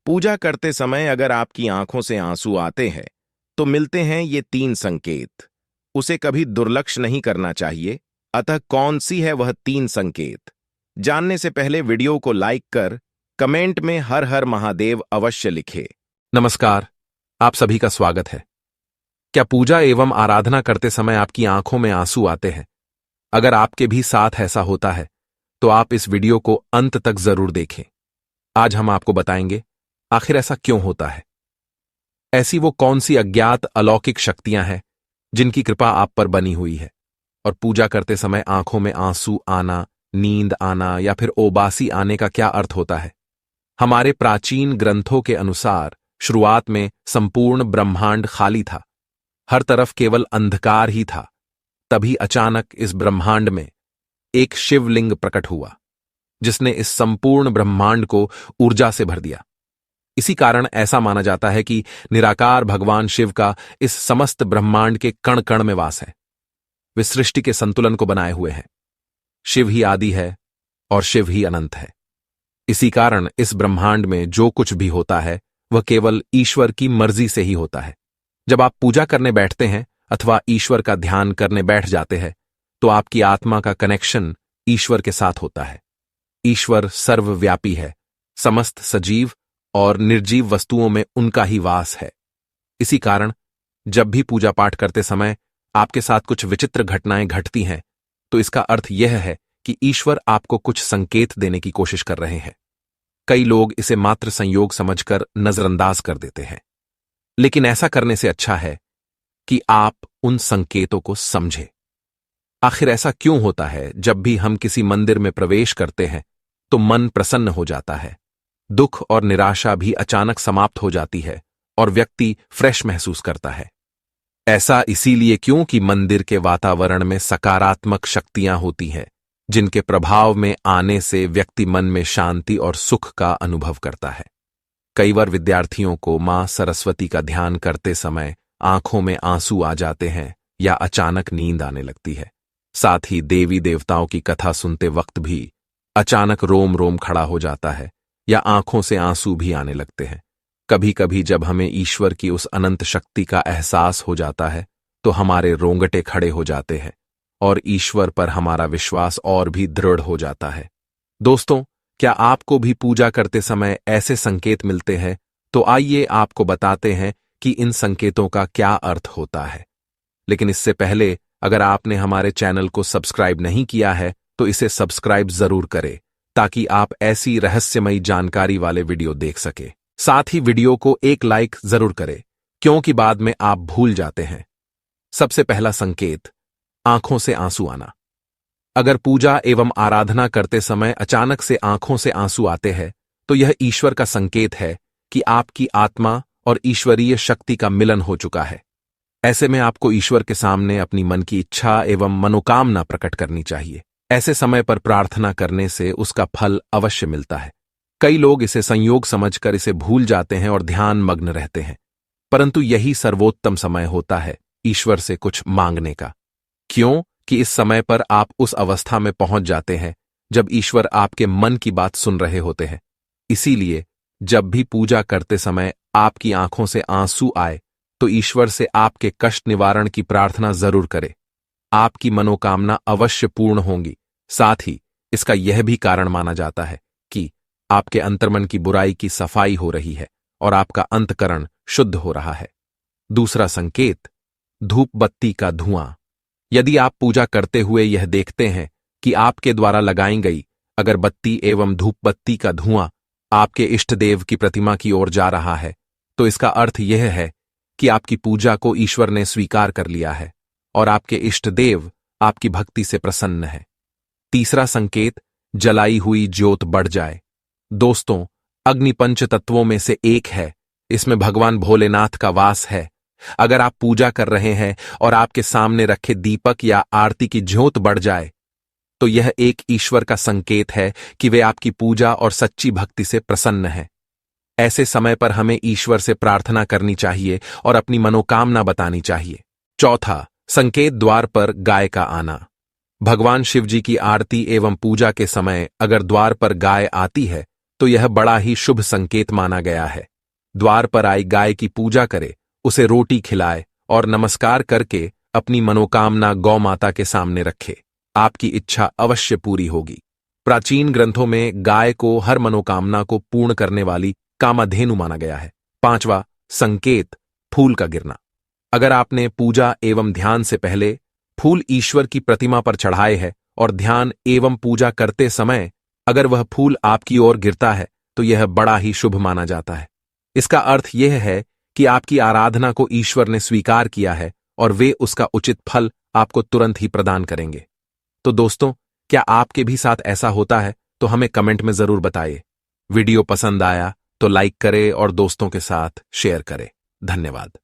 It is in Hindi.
पूजा करते समय अगर आपकी आंखों से आंसू आते हैं तो मिलते हैं ये 3 संकेत। उसे कभी दुर्लक्ष नहीं करना चाहिए। अतः कौन सी है वह 3 संकेत जानने से पहले वीडियो को लाइक कर कमेंट में हर हर महादेव अवश्य लिखे। नमस्कार, आप सभी का स्वागत है। क्या पूजा एवं आराधना करते समय आपकी आंखों में आंसू आते हैं? अगर आपके भी साथ ऐसा होता है तो आप इस वीडियो को अंत तक जरूर देखें। आज हम आपको बताएंगे आखिर ऐसा क्यों होता है। ऐसी वो कौन सी अज्ञात अलौकिक शक्तियां हैं जिनकी कृपा आप पर बनी हुई है और पूजा करते समय आंखों में आंसू आना, नींद आना या फिर ओबासी आने का क्या अर्थ होता है। हमारे प्राचीन ग्रंथों के अनुसार शुरुआत में संपूर्ण ब्रह्मांड खाली था, हर तरफ केवल अंधकार ही था। तभी अचानक इस ब्रह्मांड में एक शिवलिंग प्रकट हुआ जिसने इस संपूर्ण ब्रह्मांड को ऊर्जा से भर दिया। इसी कारण ऐसा माना जाता है कि निराकार भगवान शिव का इस समस्त ब्रह्मांड के कण कण में वास है। वे सृष्टि के संतुलन को बनाए हुए हैं। शिव ही आदि है और शिव ही अनंत है। इसी कारण इस ब्रह्मांड में जो कुछ भी होता है वह केवल ईश्वर की मर्जी से ही होता है। जब आप पूजा करने बैठते हैं अथवा ईश्वर का ध्यान करने बैठ जाते हैं तो आपकी आत्मा का कनेक्शन ईश्वर के साथ होता है। ईश्वर सर्वव्यापी है, समस्त सजीव और निर्जीव वस्तुओं में उनका ही वास है। इसी कारण जब भी पूजा पाठ करते समय आपके साथ कुछ विचित्र घटनाएं घटती हैं तो इसका अर्थ यह है कि ईश्वर आपको कुछ संकेत देने की कोशिश कर रहे हैं। कई लोग इसे मात्र संयोग समझकर नजरअंदाज कर देते हैं, लेकिन ऐसा करने से अच्छा है कि आप उन संकेतों को समझें। आखिर ऐसा क्यों होता है जब भी हम किसी मंदिर में प्रवेश करते हैं तो मन प्रसन्न हो जाता है, दुख और निराशा भी अचानक समाप्त हो जाती है और व्यक्ति फ्रेश महसूस करता है। ऐसा इसीलिए क्योंकि मंदिर के वातावरण में सकारात्मक शक्तियां होती हैं जिनके प्रभाव में आने से व्यक्ति मन में शांति और सुख का अनुभव करता है। कई बार विद्यार्थियों को मां सरस्वती का ध्यान करते समय आंखों में आंसू आ जाते हैं या अचानक नींद आने लगती है। साथ ही देवी देवताओं की कथा सुनते वक्त भी अचानक रोम रोम खड़ा हो जाता है या आंखों से आंसू भी आने लगते हैं। कभी कभी जब हमें ईश्वर की उस अनंत शक्ति का एहसास हो जाता है तो हमारे रोंगटे खड़े हो जाते हैं और ईश्वर पर हमारा विश्वास और भी दृढ़ हो जाता है। दोस्तों, क्या आपको भी पूजा करते समय ऐसे संकेत मिलते हैं? तो आइए आपको बताते हैं कि इन संकेतों का क्या अर्थ होता है। लेकिन इससे पहले अगर आपने हमारे चैनल को सब्सक्राइब नहीं किया है तो इसे सब्सक्राइब जरूर करें ताकि आप ऐसी रहस्यमयी जानकारी वाले वीडियो देख सके। साथ ही वीडियो को एक लाइक जरूर करें क्योंकि बाद में आप भूल जाते हैं। सबसे पहला संकेत, आंखों से आंसू आना। अगर पूजा एवं आराधना करते समय अचानक से आंखों से आंसू आते हैं तो यह ईश्वर का संकेत है कि आपकी आत्मा और ईश्वरीय शक्ति का मिलन हो चुका है। ऐसे में आपको ईश्वर के सामने अपनी मन की इच्छा एवं मनोकामना प्रकट करनी चाहिए। ऐसे समय पर प्रार्थना करने से उसका फल अवश्य मिलता है। कई लोग इसे संयोग समझकर इसे भूल जाते हैं और ध्यान मग्न रहते हैं, परंतु यही सर्वोत्तम समय होता है ईश्वर से कुछ मांगने का। क्यों कि इस समय पर आप उस अवस्था में पहुंच जाते हैं जब ईश्वर आपके मन की बात सुन रहे होते हैं। इसीलिए जब भी पूजा करते समय आपकी आंखों से आंसू आए तो ईश्वर से आपके कष्ट निवारण की प्रार्थना जरूर करें। आपकी मनोकामना अवश्य पूर्ण होंगी। साथ ही इसका यह भी कारण माना जाता है कि आपके अंतर्मन की बुराई की सफाई हो रही है और आपका अंतकरण शुद्ध हो रहा है। दूसरा संकेत, धूप बत्ती का धुआं। यदि आप पूजा करते हुए यह देखते हैं कि आपके द्वारा लगाई गई अगरबत्ती एवं धूप बत्ती का धुआं आपके इष्ट देव की प्रतिमा की ओर जा रहा है तो इसका अर्थ यह है कि आपकी पूजा को ईश्वर ने स्वीकार कर लिया है और आपके इष्ट देव आपकी भक्ति से प्रसन्न है। तीसरा संकेत, जलाई हुई ज्योत बढ़ जाए। दोस्तों, अग्नि पंच तत्वों में से एक है। इसमें भगवान भोलेनाथ का वास है। अगर आप पूजा कर रहे हैं और आपके सामने रखे दीपक या आरती की ज्योत बढ़ जाए तो यह एक ईश्वर का संकेत है कि वे आपकी पूजा और सच्ची भक्ति से प्रसन्न हैं। ऐसे समय पर हमें ईश्वर से प्रार्थना करनी चाहिए और अपनी मनोकामना बतानी चाहिए। चौथा संकेत, द्वार पर गाय का आना। भगवान शिव जी की आरती एवं पूजा के समय अगर द्वार पर गाय आती है तो यह बड़ा ही शुभ संकेत माना गया है। द्वार पर आई गाय की पूजा करे, उसे रोटी खिलाए और नमस्कार करके अपनी मनोकामना गौ माता के सामने रखे। आपकी इच्छा अवश्य पूरी होगी। प्राचीन ग्रंथों में गाय को हर मनोकामना को पूर्ण करने वाली कामधेनु माना गया है। 5वां संकेत, फूल का गिरना। अगर आपने पूजा एवं ध्यान से पहले फूल ईश्वर की प्रतिमा पर चढ़ाए है और ध्यान एवं पूजा करते समय अगर वह फूल आपकी ओर गिरता है तो यह बड़ा ही शुभ माना जाता है। इसका अर्थ यह है कि आपकी आराधना को ईश्वर ने स्वीकार किया है और वे उसका उचित फल आपको तुरंत ही प्रदान करेंगे। तो दोस्तों, क्या आपके भी साथ ऐसा होता है? तो हमें कमेंट में जरूर बताइए। वीडियो पसंद आया तो लाइक करें और दोस्तों के साथ शेयर करें। धन्यवाद।